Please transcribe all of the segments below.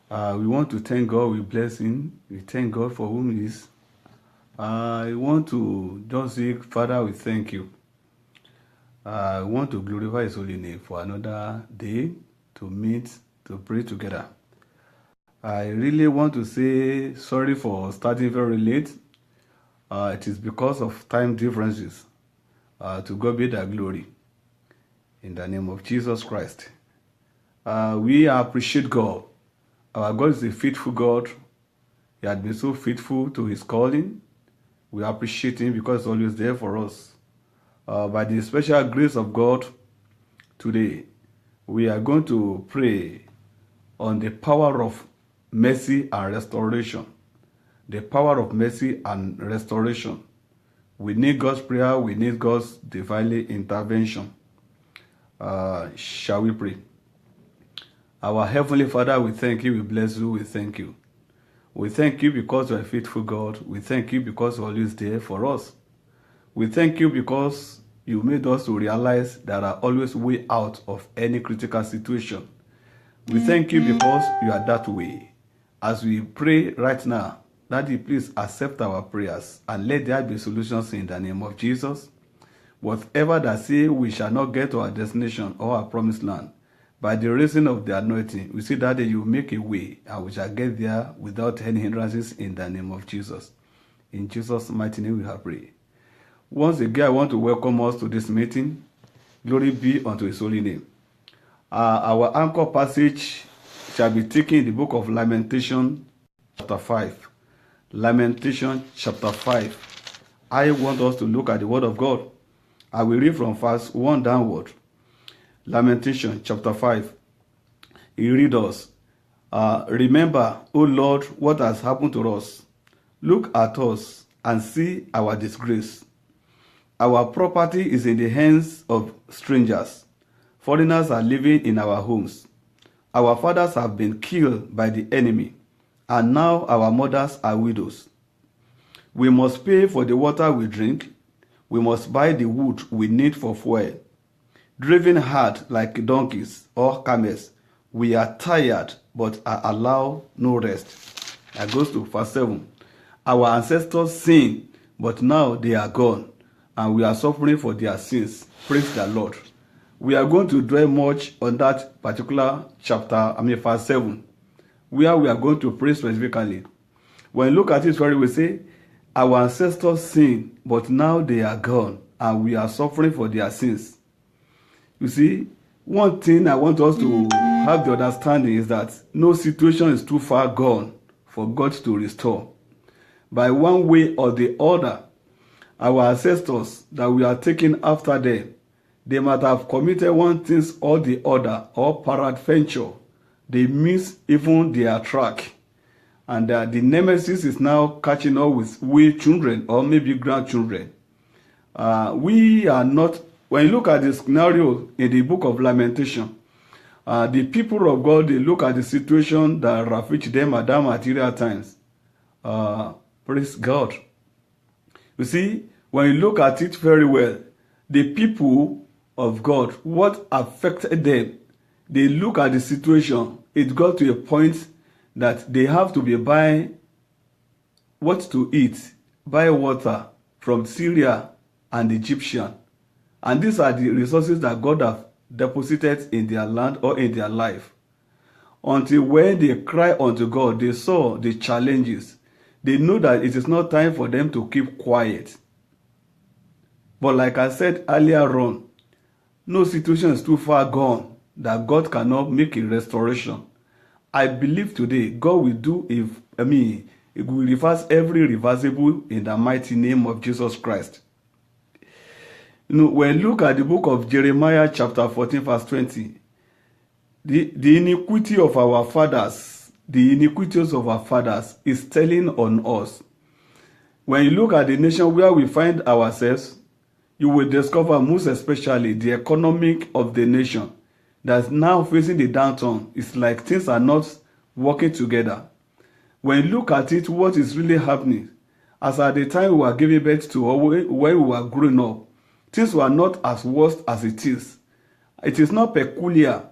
We want to thank God, we bless Him. We thank God for whom He is. I want to just say, Father, we thank you. I want to glorify His holy name for another day to meet, to pray together. I really want to say sorry for starting very late. It is because of time differences. To God be the glory. In the name of Jesus Christ. We appreciate God. Our God is a faithful God. He had been so faithful to His calling. We appreciate Him because He's always there for us. By the special grace of God, today we are going to pray on the power of mercy and restoration. The power of mercy and restoration. We need God's prayer. We need God's divine intervention. Shall we pray? Our Heavenly Father, we thank you. We bless you. We thank you. We thank you because you are a faithful God. We thank you because you are always there for us. We thank you because you made us to realize there are always way out of any critical situation. We thank you because you are that way. As we pray right now, Daddy, please accept our prayers and let there be solutions in the name of Jesus. Whatever that say we shall not get to our destination or our promised land, by the reason of the anointing, we see that you make a way and we shall get there without any hindrances in the name of Jesus. In Jesus' mighty name we have prayed. Once again, I want to welcome us to this meeting. Glory be unto His holy name. Our anchor passage shall be taken in the book of Lamentation, chapter 5. Lamentation, chapter 5. I want us to look at the word of God. I will read from verse 1 downward. Lamentation, chapter 5. He reads us, remember, O Lord, what has happened to us. Look at us and see our disgrace. Our property is in the hands of strangers. Foreigners are living in our homes. Our fathers have been killed by the enemy, and now our mothers are widows. We must pay for the water we drink. We must buy the wood we need for fuel. Driven hard like donkeys or camels, we are tired but are allowed no rest. That goes to verse 7. Our ancestors sinned, but now they are gone, and we are suffering for their sins. Praise the Lord. We are going to dwell much on that particular chapter, verse 7, where we are going to pray specifically. When you look at it very, we say, our ancestors sinned, but now they are gone, and we are suffering for their sins. You see, one thing I want us to have the understanding is that no situation is too far gone for God to restore. By one way or the other, our ancestors that we are taking after them, they might have committed one thing or the other, or peradventure, they miss even their track. And the nemesis is now catching up with we children or maybe grandchildren. We are not, when you look at the scenario in the book of Lamentation, the people of God, they look at the situation that ravaged them at that material times. Praise God. You see, when you look at it very well, the people of God, what affected them, they look at the situation, it got to a point that they have to be buying what to eat, buy water from Syria and Egyptian. And these are the resources that God have deposited in their land or in their life. Until when they cry unto God, they saw the challenges. They know that it is not time for them to keep quiet. But like I said earlier on, no situation is too far gone that God cannot make a restoration. I believe today God will do it will reverse every reversible in the mighty name of Jesus Christ. When you look at the book of Jeremiah chapter 14 verse 20, the iniquity of our fathers, the iniquities of our fathers is telling on us. When you look at the nation where we find ourselves, you will discover most especially the economic of the nation that's now facing the downturn. It's like things are not working together. When you look at it, what is really happening, as at the time we were giving birth to or when we were growing up, things were not as worse as it is. It is not peculiar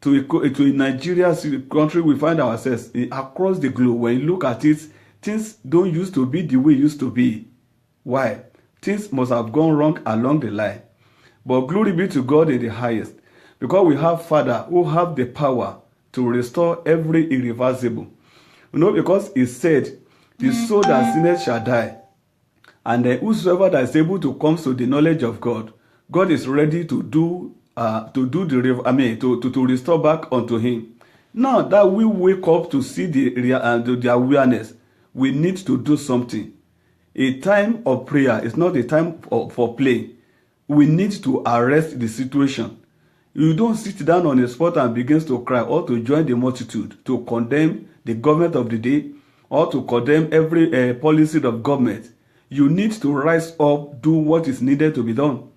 to Nigeria country we find ourselves across the globe. When you look at it, things don't used to be the way it used to be. Why? Things must have gone wrong along the line. But glory be to God in the highest, because we have Father who have the power to restore every irreversible. You know, because he said, the soul that sinneth shall die. And whosoever that is able to come to the knowledge of God, God is ready to restore back unto him. Now that we wake up to see the awareness, we need to do something. A time of prayer is not a time for play. We need to arrest the situation. You don't sit down on a spot and begin to cry or to join the multitude to condemn the government of the day or to condemn every policy of government. You need to rise up, do what is needed to be done.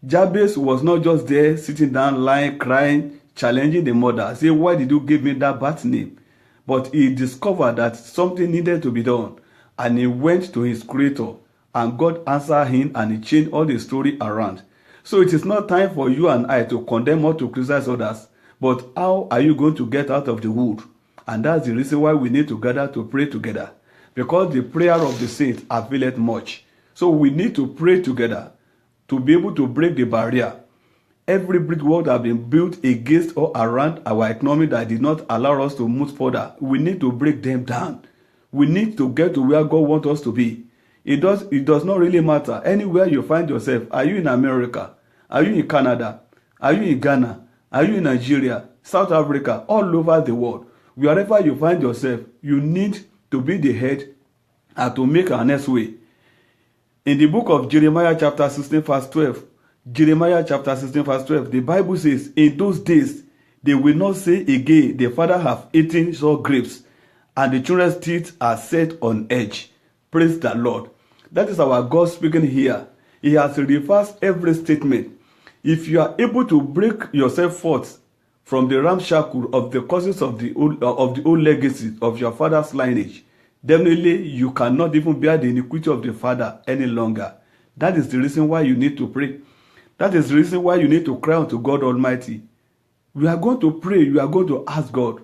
Jabez was not just there sitting down, lying, crying, challenging the mother, say, why did you give me that bad name? But he discovered that something needed to be done. And he went to his creator, and God answered him, and he changed all the story around. So it is not time for you and I to condemn or to criticize others, but how are you going to get out of the wood? And that's the reason why we need to gather to pray together, because the prayer of the saints availeth much. So we need to pray together to be able to break the barrier. Every brick wall that has been built against or around our economy that did not allow us to move further, we need to break them down. We need to get to where God wants us to be. It does not really matter. Anywhere you find yourself, are you in America? Are you in Canada? Are you in Ghana? Are you in Nigeria? South Africa? All over the world. Wherever you find yourself, you need to be the head and to make an next way. In the book of Jeremiah chapter 16 verse 12, Jeremiah chapter 16 verse 12, the Bible says, in those days, they will not say again, the father have eaten sour grapes, and the children's teeth are set on edge. Praise the Lord. That is our God speaking here. He has reversed every statement. If you are able to break yourself forth from the ramshackle of the causes of the old legacy of your father's lineage, definitely you cannot even bear the iniquity of the father any longer. That is the reason why you need to pray. That is the reason why you need to cry unto God Almighty. We are going to pray. You are going to ask God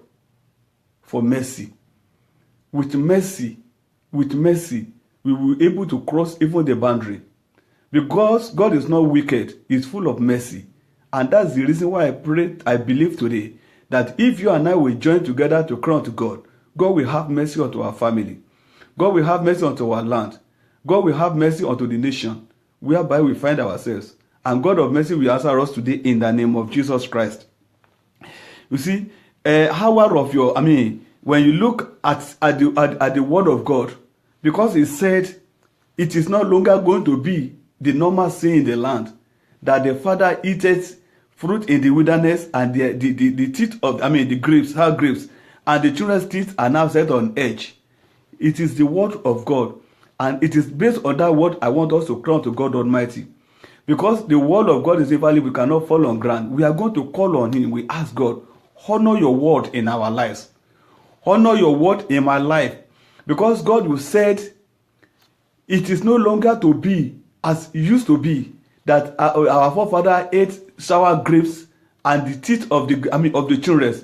for mercy. With mercy, we will be able to cross even the boundary. Because God is not wicked, He's full of mercy. And that's the reason why I believe today that if you and I will join together to cry unto God, God will have mercy unto our family. God will have mercy unto our land. God will have mercy unto the nation whereby we find ourselves. And God of mercy will answer us today in the name of Jesus Christ. You see, when you look at the word of God, because he said it is no longer going to be the normal saying in the land that the father eateth fruit in the wilderness and the teeth of the grapes, hard grapes, and the children's teeth are now set on edge. It is the word of God, and it is based on that word I want us to cry to God Almighty. Because the word of God is invaluable, we cannot fall on ground. We are going to call on him. We ask God, honor your word in our lives. Honor your word in my life. Because God will said, it is no longer to be as it used to be, that our forefather ate sour grapes and the teeth of the children.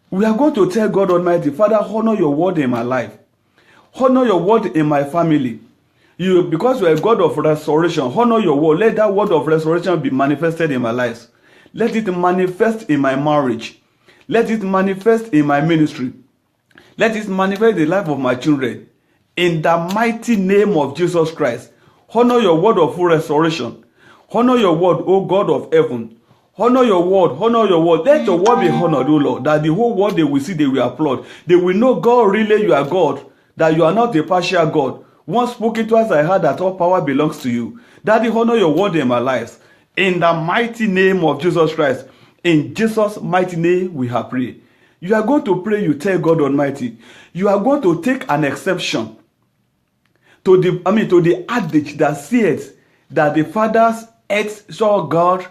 We are going to tell God Almighty, Father, honor your word in my life. Honor your word in my family. Because you are a God of restoration, honor your word. Let that word of restoration be manifested in my life. Let it manifest in my marriage. Let it manifest in my ministry. Let it manifest in the life of my children. In the mighty name of Jesus Christ. Honor your word of full restoration. Honor your word, O God of heaven. Honor your word, honor your word. Let your word be honored, O Lord. That the whole world they will see, they will applaud. They will know, God, really you are God. That you are not a partial God. Once spoken to us, I heard that all power belongs to you. Daddy, honor your word in my life. In the mighty name of Jesus Christ. In Jesus' mighty name, we have prayed. You are going to pray, you tell God Almighty. You are going to take an exception to the adage that says that the fathers ate saw God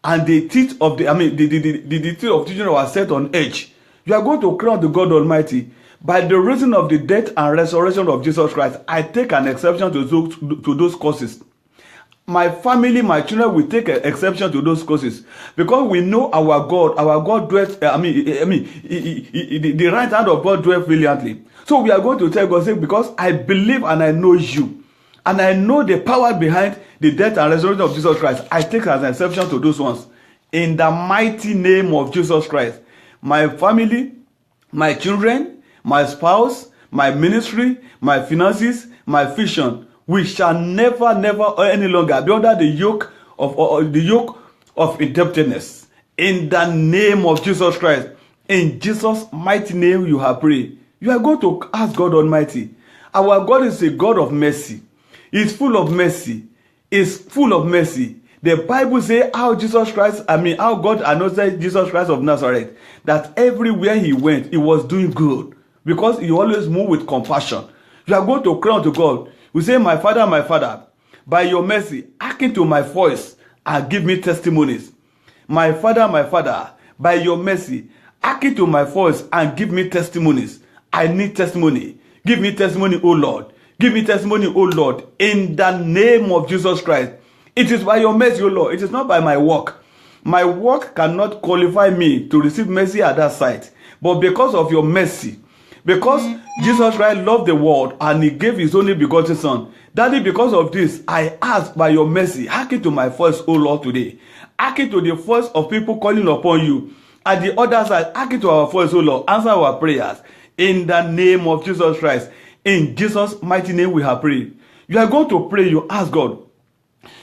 and the teeth of the teeth of children were set on edge. You are going to cry to God Almighty. By the reason of the death and resurrection of Jesus Christ, I take an exception to those causes. my family, my children will take exception to those curses, because we know our God. Our God dwells. The right hand of God dwells brilliantly. So we are going to tell God, say, because I believe and I know you, and I know the power behind the death and resurrection of Jesus Christ, I take as an exception to those ones. In the mighty name of Jesus Christ, my family, my children, my spouse, my ministry, my finances, my vision, we shall never any longer be under the yoke of indebtedness. In the name of Jesus Christ, in Jesus' mighty name, you have prayed. You are going to ask God Almighty. Our God is a God of mercy. He's full of mercy. He's full of mercy. The Bible says how how God anointed Jesus Christ of Nazareth, that everywhere he went, he was doing good, because he always moved with compassion. You are going to cry unto God. You say, my Father, by your mercy, hearken to my voice and give me testimonies. My Father, by your mercy, hearken to my voice and give me testimonies. I need testimony. Give me testimony, O Lord. Give me testimony, O Lord, in the name of Jesus Christ. It is by your mercy, O Lord. It is not by my work. My work cannot qualify me to receive mercy at that site. But because of your mercy, because Jesus Christ loved the world and he gave his only begotten Son, Daddy, because of this, I ask by your mercy, hearken to my voice, O Lord, today. Hearken to the voice of people calling upon you. At the other side, hearken to our voice, O Lord. Answer our prayers. In the name of Jesus Christ. In Jesus' mighty name we have prayed. You are going to pray, you ask God.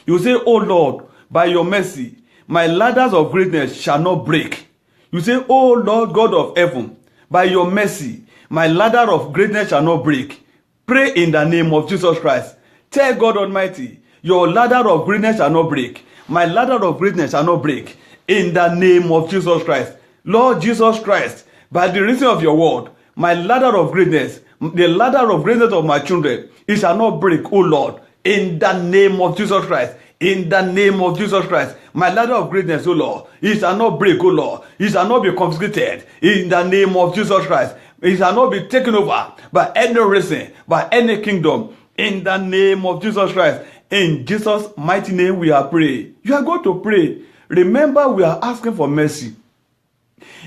You say, oh Lord, by your mercy, my ladders of greatness shall not break. You say, oh Lord God of heaven, by your mercy, my ladder of greatness shall not break. Pray in the name of Jesus Christ. Tell God Almighty, your ladder of greatness shall not break. My ladder of greatness shall not break. In the name of Jesus Christ. Lord Jesus Christ, by the reason of your word, my ladder of greatness, the ladder of greatness of my children, it shall not break, oh Lord. In the name of Jesus Christ. In the name of Jesus Christ. My ladder of greatness, oh Lord, it shall not break, oh Lord. It shall not be confiscated. In the name of Jesus Christ. It shall not be taken over by any reason, by any kingdom. In the name of Jesus Christ. In Jesus' mighty name we are praying. You are going to pray. Remember, we are asking for mercy.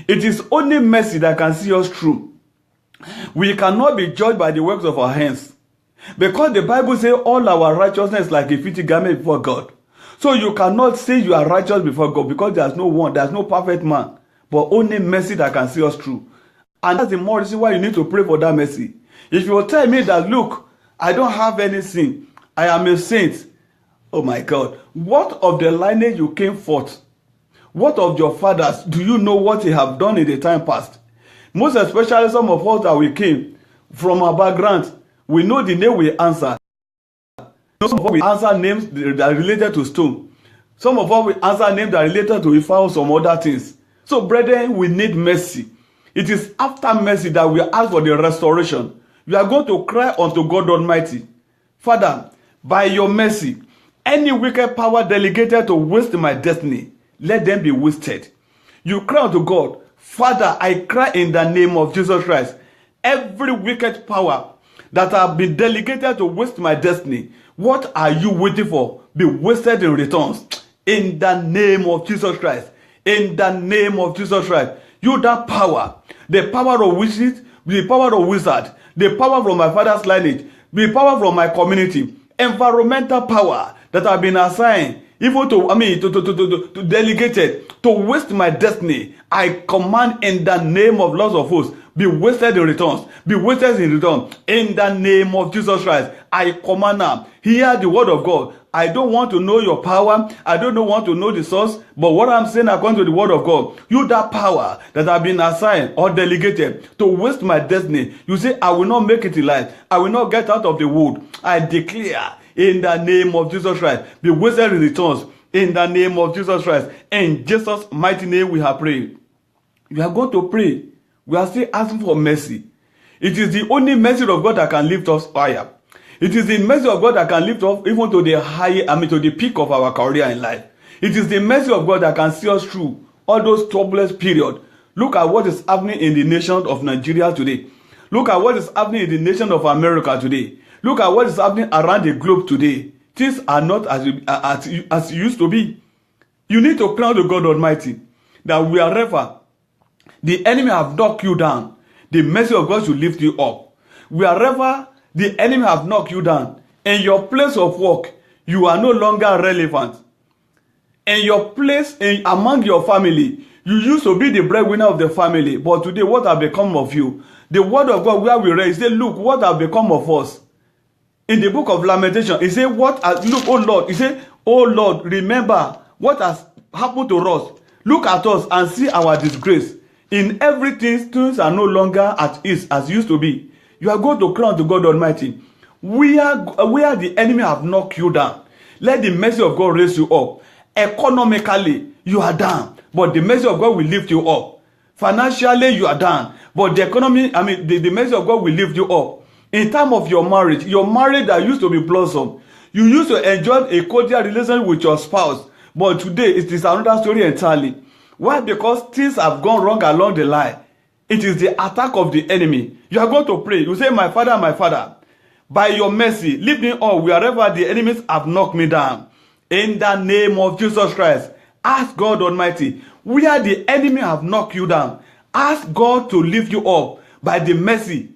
It is only mercy that can see us through. We cannot be judged by the works of our hands, because the Bible says all our righteousness is like a filthy garment before God. So you cannot say you are righteous before God, because there's no perfect man, but only mercy that can see us through. And that's the more reason why you need to pray for that mercy. If you will tell me that, look, I don't have any sin, I am a saint, oh my God, what of the lineage you came forth? What of your fathers? Do you know what they have done in the time past? Most especially some of us that we came from our background, we know the name we answer. Some of us we answer names that are related to stone. Some of us we answer names that are related to Ifa or some other things. So brethren, we need mercy. It is after mercy that we ask for the restoration. We are going to cry unto God Almighty. Father, by your mercy, any wicked power delegated to waste my destiny, let them be wasted. You cry unto God. Father, I cry in the name of Jesus Christ. Every wicked power that have been delegated to waste my destiny, what are you waiting for? Be wasted in returns. In the name of Jesus Christ. In the name of Jesus Christ. You that power, the power of witches, the power of wizard, the power from my father's lineage, the power from my community, environmental power that have been assigned, even to delegated to waste my destiny, I command in the name of Lord of hosts, be wasted in returns. Be wasted in return. In the name of Jesus Christ, I command now. Hear the word of God. I don't want to know your power. I don't want to know the source. But what I'm saying according to the word of God, you that power that have been assigned or delegated to waste my destiny, you say, I will not make it in life. I will not get out of the wood. I declare in the name of Jesus Christ, be wasted in returns. In the name of Jesus Christ. In Jesus' mighty name we have prayed. You are going to pray. We are still asking for mercy. It is the only mercy of God that can lift us higher. It is the mercy of God that can lift us even to the to the peak of our career in life. It is the mercy of God that can see us through all those turbulent periods. Look at what is happening in the nation of Nigeria today. Look at what is happening in the nation of America today. Look at what is happening around the globe today. things are not as it used to be. You need to cry to God Almighty that wherever the enemy have knocked you down, the mercy of God should lift you up. Wherever the enemy have knocked you down, in your place of work, you are no longer relevant. In your place, among your family, you used to be the breadwinner of the family, but today what have become of you? The word of God where we read, it said, look, what have become of us? In the book of Lamentation, it said, look, oh Lord, it said, oh Lord, remember what has happened to us. Look at us and see our disgrace. In everything, things are no longer at ease as used to be. You are going to cry unto God Almighty. Where the enemy have knocked you down, let the mercy of God raise you up. Economically, you are down, but the mercy of God will lift you up. Financially, you are down, but the mercy of God will lift you up. In time of your marriage that used to be blossom, you used to enjoy a cordial relationship with your spouse, but today it is another story entirely. Why? Because things have gone wrong along the line. It is the attack of the enemy. You are going to pray. You say, my Father, by your mercy, lift me up wherever the enemies have knocked me down. In the name of Jesus Christ, ask God Almighty, where the enemy have knocked you down, ask God to lift you up by the mercy.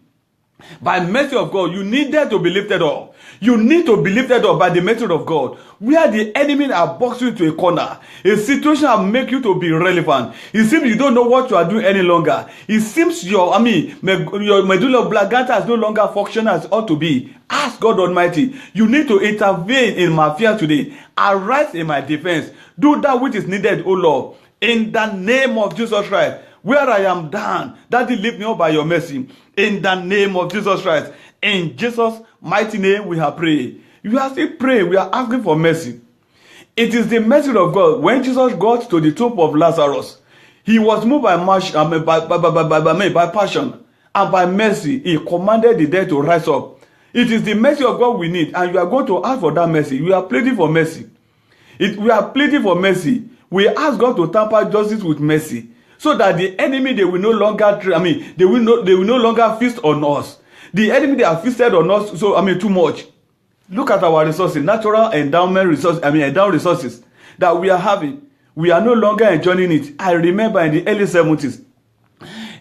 By mercy of God, you needed to be lifted up. You need to be lifted up by the mercy of God. Where the enemy have boxed you into a corner, a situation will make you to be irrelevant. It seems you don't know what you are doing any longer. It seems your medulla oblongata is no longer functioning as it ought to be. Ask God Almighty. You need to intervene in my affairs today. Arise in my defense. Do that which is needed, O Lord. In the name of Jesus Christ. Where I am down, Daddy, lift me up by your mercy. In the name of Jesus Christ. In Jesus' mighty name, we have prayed. You are still praying. We are asking for mercy. It is the mercy of God. When Jesus got to the tomb of Lazarus, he was moved by passion and by mercy. He commanded the dead to rise up. It is the mercy of God we need, and you are going to ask for that mercy. We are pleading for mercy. We are pleading for mercy. We ask God to tamper justice with mercy, so that the enemy, they will no longer, they will no longer feast on us. The enemy, they have feasted on us, too much. Look at our resources, natural endowment resources, endowed resources that we are having. We are no longer enjoying it. I remember in the early 70s,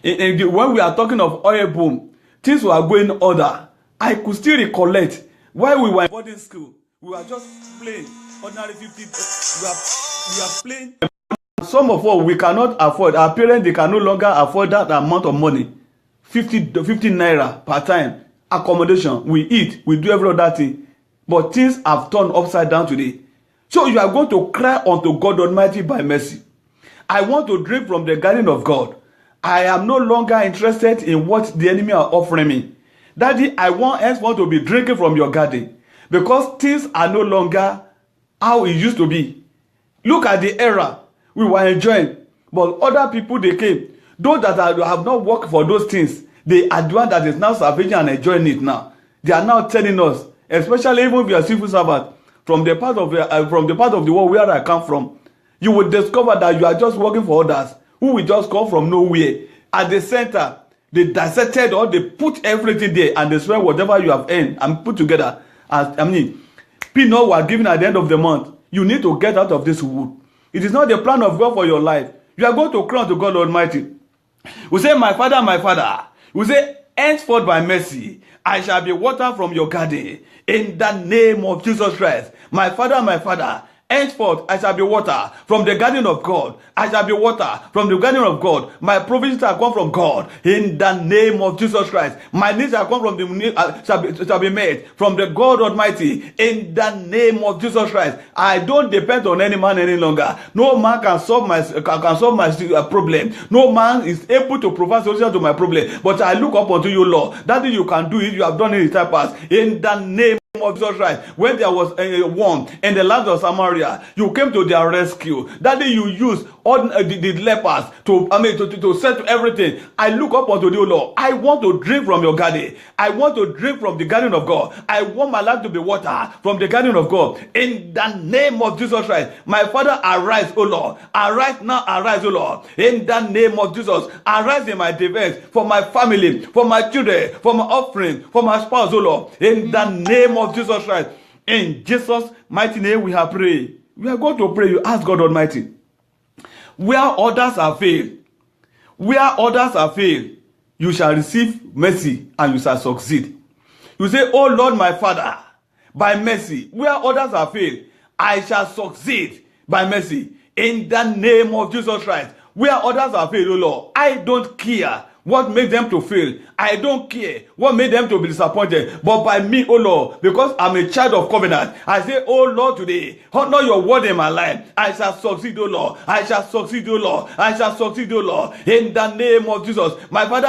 when we are talking of oil boom, things were going order. I could still recollect while we were in boarding school, we were just playing ordinary 50. We are playing. Some of us, we cannot afford, our parents, they can no longer afford that amount of money. 50 naira per time. Accommodation, we eat, we do every other thing. But things have turned upside down today. So you are going to cry unto God Almighty by mercy. I want to drink from the garden of God. I am no longer interested in what the enemy are offering me. Daddy, I want to be drinking from your garden. Because things are no longer how it used to be. Look at the era we were enjoying. But other people, they came. Those that have not worked for those things, they are the one that is now salvaging and enjoying it now. They are now telling us, especially even if you are civil servant, from the part of the world where I come from, you will discover that you are just working for others who will just come from nowhere. At the center, they dissected or they put everything there and they swear whatever you have earned and put together. Peanut were given at the end of the month. You need to get out of this wood. It is not the plan of God for your life. You are going to cry to God Almighty. We say, my Father. We say, henceforth by mercy, I shall be water from your garden. In the name of Jesus Christ. My Father, henceforth I shall be water from the garden of God. I shall be water from the garden of God. My provisions shall come from God. In the name of Jesus Christ. My needs shall come from shall be made from the God Almighty. In the name of Jesus Christ. I don't depend on any man any longer. No man can solve my problem. No man is able to provide solution to my problem. But I look up unto you, Lord. That you can do it. You have done it in the past. In the name of Jesus Christ. When there was a war in the land of Samaria, you came to their rescue. That day you used all the lepers to settle everything. I look up unto you, Lord. I want to drink from your garden. I want to drink from the garden of God. I want my life to be water from the garden of God. In the name of Jesus Christ. My Father, arise, O Lord. Arise now, arise, O Lord. In the name of Jesus. Arise in my defense for my family, for my children, for my offering, for my spouse, O Lord. In the name of Jesus Christ. In Jesus' mighty name we have prayed. We are going to pray. You ask God Almighty. Where others have failed, you shall receive mercy and you shall succeed. You say, oh Lord, my Father, by mercy, where others have failed, I shall succeed by mercy. In the name of Jesus Christ. Where others have failed, oh Lord, I don't care what made them to fail. I don't care what made them to be disappointed. But by me, oh Lord, because I'm a child of covenant, I say, oh Lord, today, honor your word in my life. I shall succeed, oh Lord. I shall succeed, oh Lord. I shall succeed, oh Lord. In the name of Jesus. My Father,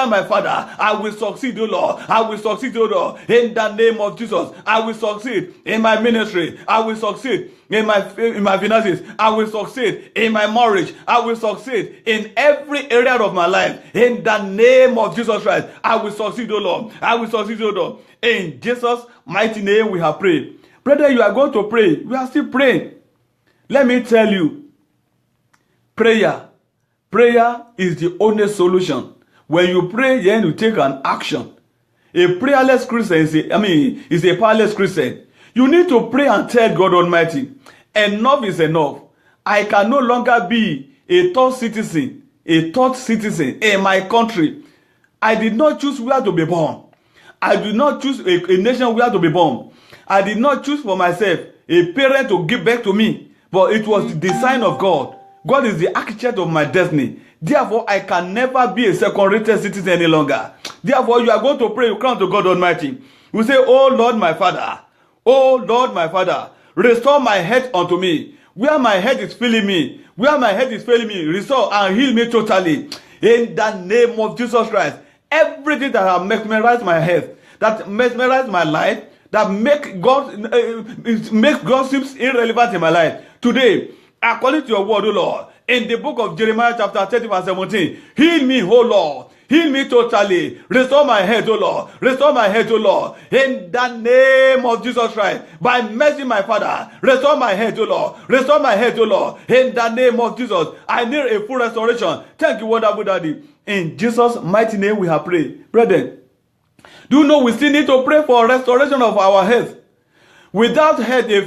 I will succeed, oh Lord. I will succeed, oh Lord. In the name of Jesus. I will succeed in my ministry. I will succeed in my finances. I will succeed in my marriage. I will succeed in every area of my life. In the name of Jesus Christ, I will succeed, O Lord. I will succeed, O Lord. In Jesus' mighty name we have prayed. Brother, you are going to pray. We are still praying. Let me tell you, prayer is the only solution. When you pray, then you take an action. A prayerless Christian is a powerless Christian. You need to pray and tell God Almighty, enough is enough. I can no longer be a third citizen in my country. I did not choose where to be born. I did not choose a nation where to be born. I did not choose for myself a parent to give back to me, but it was the design of God. God is the architect of my destiny. Therefore, I can never be a second-rated citizen any longer. Therefore, you are going to pray, you come to God Almighty. You say, oh Lord, my Father, oh Lord, my Father, restore my head unto me. Where my head is failing me, restore and heal me totally. In the name of Jesus Christ. Everything that has mesmerized my head, that mesmerized my life, that make God seems irrelevant in my life. Today, according to your word, O Lord, in the book of Jeremiah chapter 30 verse 17, heal me, O Lord. Heal me totally. Restore my head, O Lord. Restore my head, O Lord. In the name of Jesus Christ. By mercy, my Father. Restore my head, O Lord. Restore my head, O Lord. In the name of Jesus. I need a full restoration. Thank you, wonderful Daddy. In Jesus' mighty name we have prayed. Brethren, do you know we still need to pray for restoration of our health? Without health, a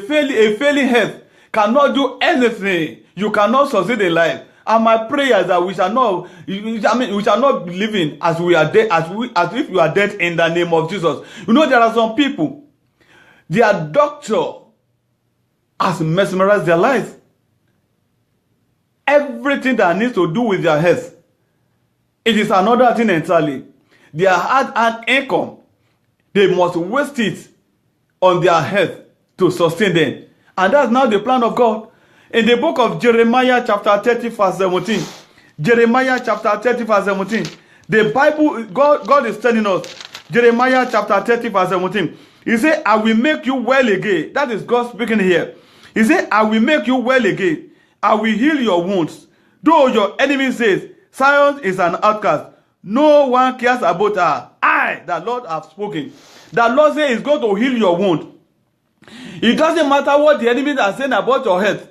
failing health cannot do anything. You cannot succeed in life. And my prayer is that we shall not be living as we are dead, as if we are dead in the name of Jesus. You know, there are some people, their doctor has mesmerized their life. Everything that needs to do with their health, it is another thing entirely. Their hard-earned income, they must waste it on their health to sustain them. And that's now the plan of God. In the book of Jeremiah chapter 30 verse 17, Jeremiah chapter 30 verse 17, the Bible, God is telling us, Jeremiah chapter 30 verse 17, he said, I will make you well again. That is God speaking here. He said, I will make you well again. I will heal your wounds. Though your enemy says, Zion is an outcast, no one cares about her. I, the Lord, have spoken. The Lord says he's going to heal your wound. It doesn't matter what the enemies are saying about your health.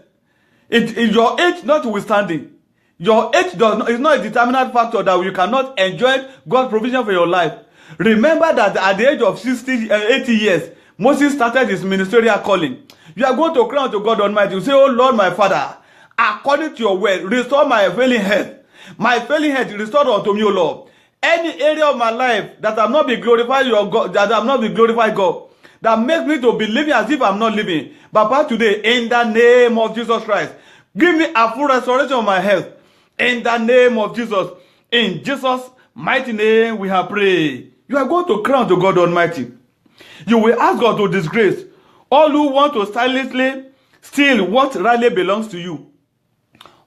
Your age notwithstanding, your age is not a determinant factor that you cannot enjoy God's provision for your life. Remember that at the age of 80 years, Moses started his ministerial calling. You are going to cry unto God Almighty. You say, oh Lord, my Father, according to your word, restore my failing health. My failing health, restore unto me, O Lord. Any area of my life that I'm not be glorified, your God, that I'm not be glorified, God, that makes me to be living as if I'm not living. Papa, today, in the name of Jesus Christ, give me a full restoration of my health. In the name of Jesus. In Jesus' mighty name we have prayed. You are going to cry unto God Almighty. You will ask God to disgrace all who want to silently steal what rightly belongs to you.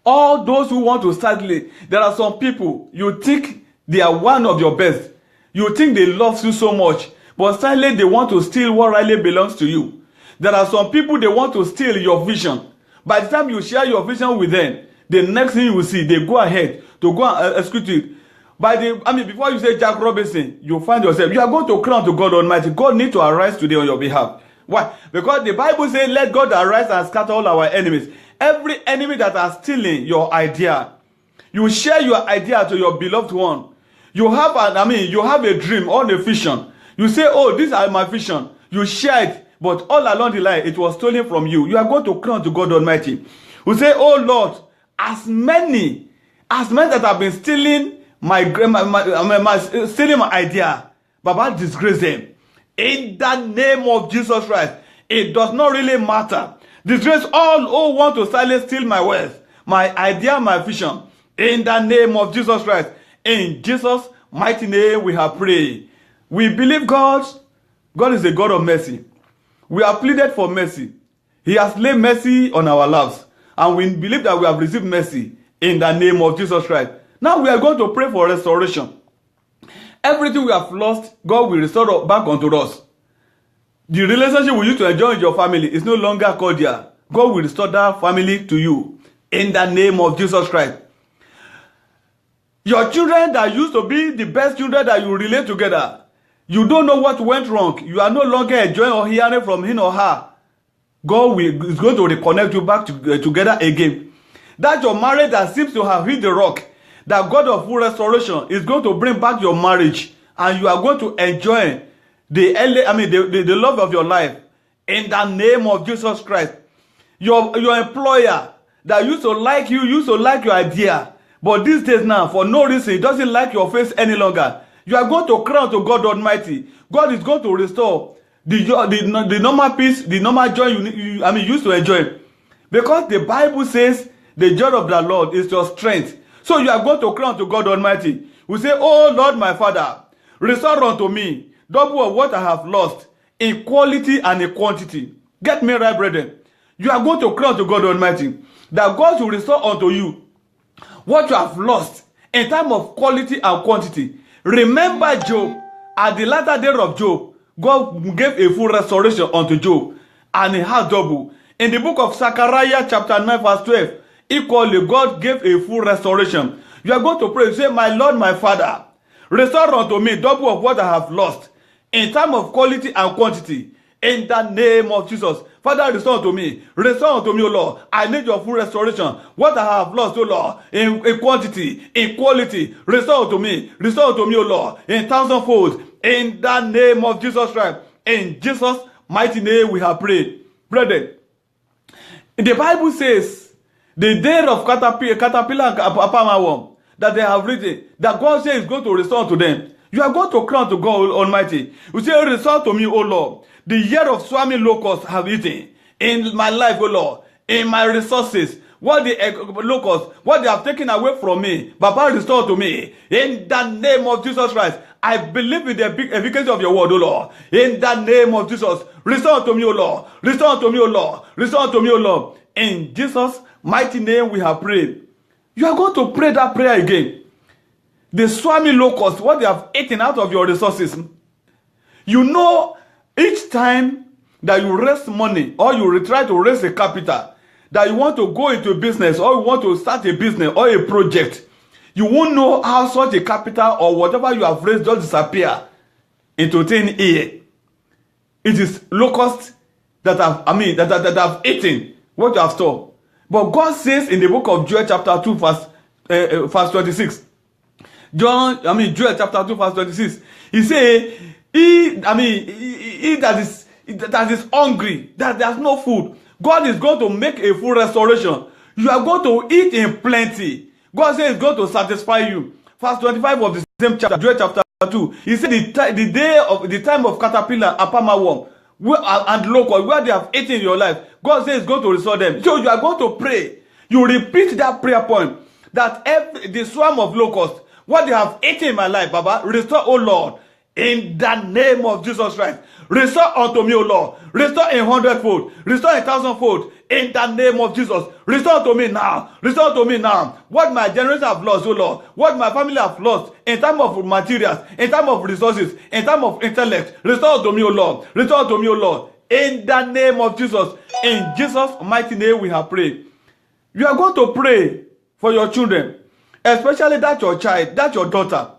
All those who want to silently. There are some people, you think they are one of your best. You think they love you so much. But silently they want to steal what rightly belongs to you. There are some people, they want to steal your vision. By the time you share your vision with them, the next thing you will see, they go ahead to go and execute it. Before you say Jack Robinson, you find yourself, you are going to cry to God Almighty. God needs to arise today on your behalf. Why? Because the Bible says, let God arise and scatter all our enemies. Every enemy that are stealing your idea, you share your idea to your beloved one. You have a dream or a vision. You say, oh, these are my vision. You share it but all along the line, it was stolen from you. You are going to cry unto God Almighty. You say, oh Lord, as many that have been stealing stealing my idea, Baba, disgrace them. In the name of Jesus Christ, it does not really matter. Disgrace all who want to silently steal my wealth, my idea, my vision. In the name of Jesus Christ. In Jesus' mighty name we have prayed. We believe God is a God of mercy. We have pleaded for mercy. He has laid mercy on our lives. And we believe that we have received mercy in the name of Jesus Christ. Now we are going to pray for restoration. Everything we have lost, God will restore back unto us. The relationship we used to enjoy in your family is no longer cordial. God will restore that family to you in the name of Jesus Christ. Your children that used to be the best children that you relate together, you don't know what went wrong. You are no longer enjoying or hearing from him or her. God is going to reconnect you back together again. That your marriage that seems to have hit the rock, that God of full restoration is going to bring back your marriage, and you are going to enjoy the love of your life in the name of Jesus Christ. Your employer that used to like you, used to like your idea, but these days now, for no reason, he doesn't like your face any longer. You are going to cry to God Almighty. God is going to restore the normal peace, the normal joy you used to enjoy. Because the Bible says the joy of the Lord is your strength. So you are going to cry to God Almighty. We say, oh Lord my Father, restore unto me double of what I have lost in quality and in quantity. Get me right, brethren. You are going to cry to God Almighty that God will restore unto you what you have lost in terms of quality and quantity. Remember Job. At the latter day of Job, God gave a full restoration unto Job, and he had double. In the book of Zechariah chapter 9 verse 12, equally God gave a full restoration. You are going to pray, say, my Lord, my Father, restore unto me double of what I have lost in terms of quality and quantity. In the name of Jesus. Father, restore unto me. Restore unto me, O Lord. I need your full restoration. What I have lost, O Lord, in quantity, in quality, restore unto me. Restore unto me, O Lord, in thousandfold. In the name of Jesus Christ. In Jesus' mighty name we have prayed. Brethren, the Bible says, the day of caterpillar and palmer worm that they have written, that God says is going to restore to them. You are going to cry to God Almighty. You say, restore to me, O Lord, the year of swarming locusts have eaten in my life, O Lord, in my resources. What the locusts, what they have taken away from me, Papa, restore to me. In the name of Jesus Christ, I believe in the efficacy of your word, O Lord. In the name of Jesus, restore to me, O Lord. Restore to me, O Lord. Restore to me, O Lord. In Jesus' mighty name we have prayed. You are going to pray that prayer again. The swarming locusts, what they have eaten out of your resources. You know, each time that you raise money or you try to raise a capital, that you want to go into a business or you want to start a business or a project, you won't know how such a capital or whatever you have raised just disappear into thin air. It is locusts that have eaten what you have stored. But God says in the book of Joel chapter 2 verse 26. Joel chapter 2 verse 26. He say, he that is hungry, that there's no food, God is going to make a full restoration. You are going to eat in plenty. God says he's going to satisfy you. Verse 25 of the same chapter, Joel chapter 2. He said the time of caterpillar and palmer worm and locust, where they have eaten in your life, God says he's going to restore them. So you are going to pray. You repeat that prayer point, that the swarm of locusts, what they have eaten in my life, Baba, restore, O Lord, in the name of Jesus Christ. Restore unto me, O Lord. Restore in 100-fold. Restore in 1,000-fold. In the name of Jesus. Restore to me now. Restore to me now. What my generation have lost, O Lord. What my family have lost in terms of materials, in terms of resources, in terms of intellect. Restore to me, O Lord. Restore to me, O Lord. In the name of Jesus. In Jesus' mighty name we have prayed. You are going to pray for your children. Especially that your child, that your daughter.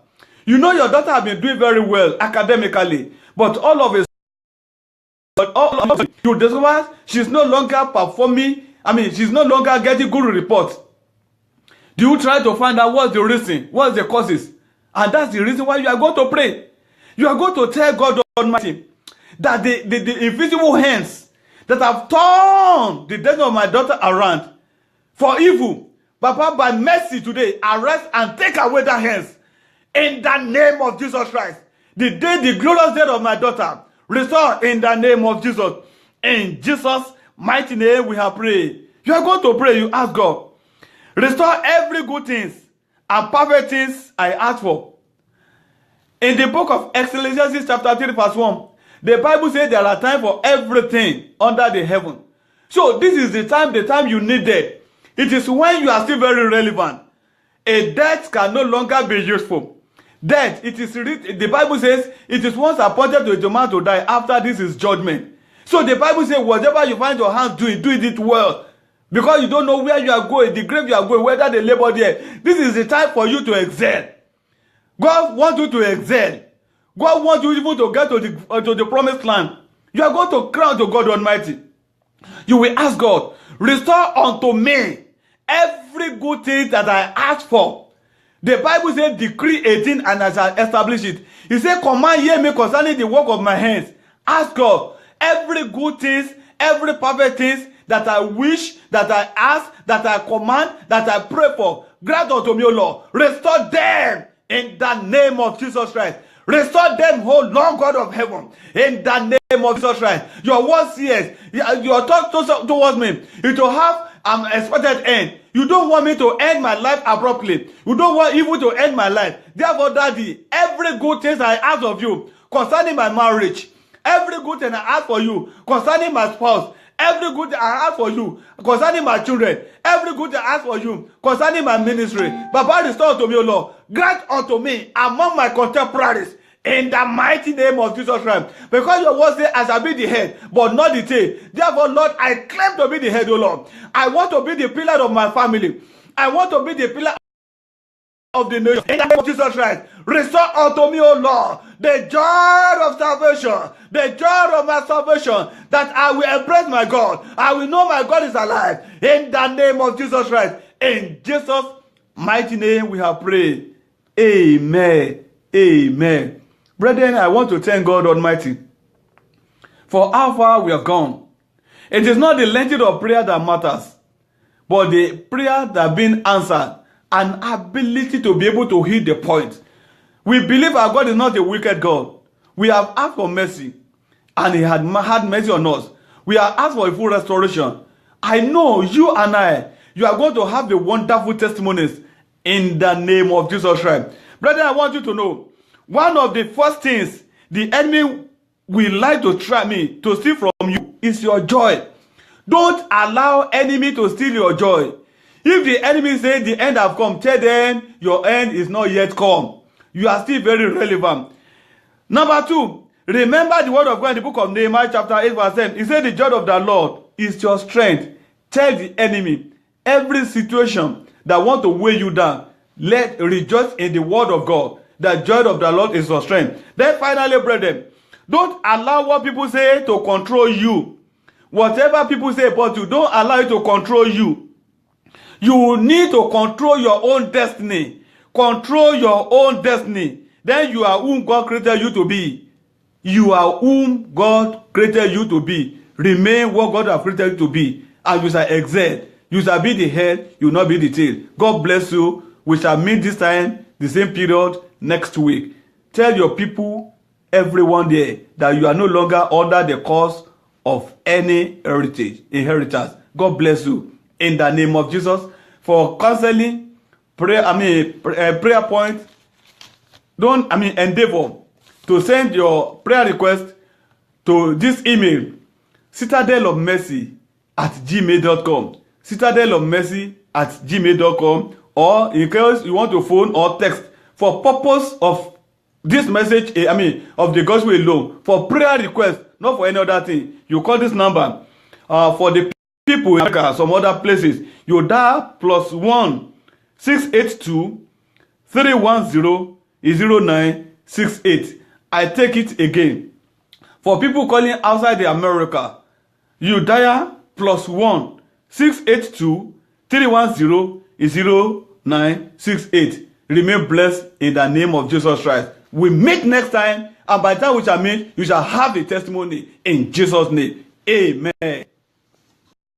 You know your daughter has been doing very well academically. But all of a you discover she's no longer performing. She's no longer getting good reports. Do you try to find out what's the reason, what's the causes? And that's the reason why you are going to pray. You are going to tell God Almighty that the invisible hands that have turned the destiny of my daughter around for evil, Papa, by mercy today, arrest and take away the hands in the name of Jesus Christ. The glorious day of my daughter, restore in the name of Jesus. In Jesus' mighty name we have prayed. You are going to pray, you ask God, restore every good things and perfect things I ask for. In the book of Ecclesiastes chapter 3 verse 1, the Bible says there are times for everything under the heaven. So this is the time you need it. It is when you are still very relevant. A death can no longer be useful. Death, the Bible says, it is once appointed to a man to die. After this is judgment. So the Bible says, whatever you find your hands doing, do it well. Because you don't know where you are going, the grave you are going, whether they labor there. This is the time for you to excel. God wants you to excel. God wants you even to get to the promised land. You are going to cry unto God Almighty. You will ask God, restore unto me every good thing that I asked for. The Bible says, decree 18 and I shall establish it. He said, command ye me concerning the work of my hands. Ask God, every good things, every perfect things that I wish, that I ask, that I command, that I pray for, grant unto me, O Lord. Restore them in the name of Jesus Christ. Restore them, O Lord God of heaven, in the name of Jesus Christ. Your words here, your thought towards me, it will have an expected end. You don't want me to end my life abruptly. You don't want evil to end my life. Therefore, Daddy, every good thing I ask of you concerning my marriage, every good thing I ask for you concerning my spouse, every good thing I ask for you concerning my children, every good thing I ask for you concerning my ministry, Papa, restore unto me, O Lord. Grant unto me among my contemporaries in the mighty name of Jesus Christ. Because your word says, I shall be the head, but not the tail. Therefore, Lord, I claim to be the head, O Lord. I want to be the pillar of my family. I want to be the pillar of the nation. In the name of Jesus Christ, restore unto me, O Lord, the joy of salvation, the joy of my salvation, that I will embrace my God. I will know my God is alive. In the name of Jesus Christ. In Jesus' mighty name we have prayed. Amen. Amen. Brethren, I want to thank God Almighty for how far we have gone. It is not the length of prayer that matters, but the prayer that has been answered and ability to be able to hit the point. We believe our God is not a wicked God. We have asked for mercy, and He had mercy on us. We have asked for a full restoration. I know you and you are going to have the wonderful testimonies in the name of Jesus Christ. Brethren, I want you to know, one of the first things the enemy will like to try me to steal from you is your joy. Don't allow enemy to steal your joy. If the enemy says the end have come, tell them your end is not yet come. You are still very relevant. Number 2, remember the word of God in the book of Nehemiah chapter 8 verse 10. He said the joy of the Lord is your strength. Tell the enemy, every situation that want to weigh you down, let rejoice in the word of God. The joy of the Lord is your strength. Then finally, brethren, don't allow what people say to control you. Whatever people say about you, don't allow it to control you. You need to control your own destiny. Control your own destiny. Then you are whom God created you to be. You are whom God created you to be. Remain what God has created you to be. And you shall excel. You shall be the head, you will not be the tail. God bless you. We shall meet this time, the same period, next week. Tell your people, everyone there, that you are no longer under the curse of any inheritance. God bless you. In the name of Jesus. For counseling, prayer point, endeavor to send your prayer request to this email, citadelofmercy@gmail.com. citadelofmercy@gmail.com. Or in case you want to phone or text for purpose of this message, of the gospel alone, for prayer request, not for any other thing, you call this number. For the people in America, some other places, you dial +1 682 310 0968. I take it again. For people calling outside the America, you dial +1 682 310 0968. Remain blessed in the name of Jesus Christ. We meet next time And by the time we shall meet, you shall have a testimony in Jesus' name. Amen.